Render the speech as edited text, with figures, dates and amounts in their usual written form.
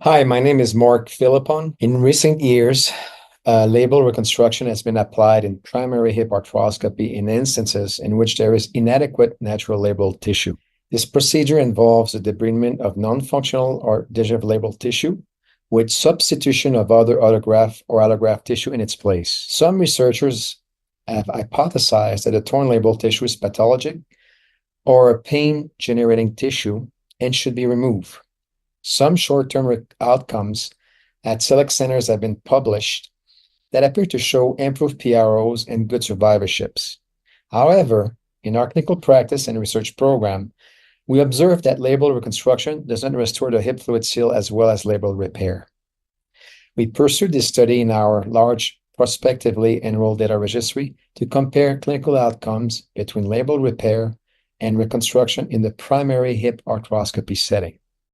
Hi, my name is Marc Philippon. In recent years, labral reconstruction has been applied in primary hip arthroscopy in instances in which there is inadequate natural labral tissue. This procedure involves the debridement of non-functional or degenerative labral tissue with substitution of other autograft or allograft tissue in its place. Some researchers have hypothesized that the torn labral tissue is pathologic or a pain-generating tissue and should be removed. Some short-term outcomes at select centers have been published that appear to show improved PROs and good survivorships. However, in our clinical practice and research program, we observe that labral reconstruction does not restore the hip fluid seal as well as labral repair. We pursued this study in our large prospectively enrolled data registry to compare clinical outcomes between labral repair and reconstruction in the primary hip arthroscopy setting.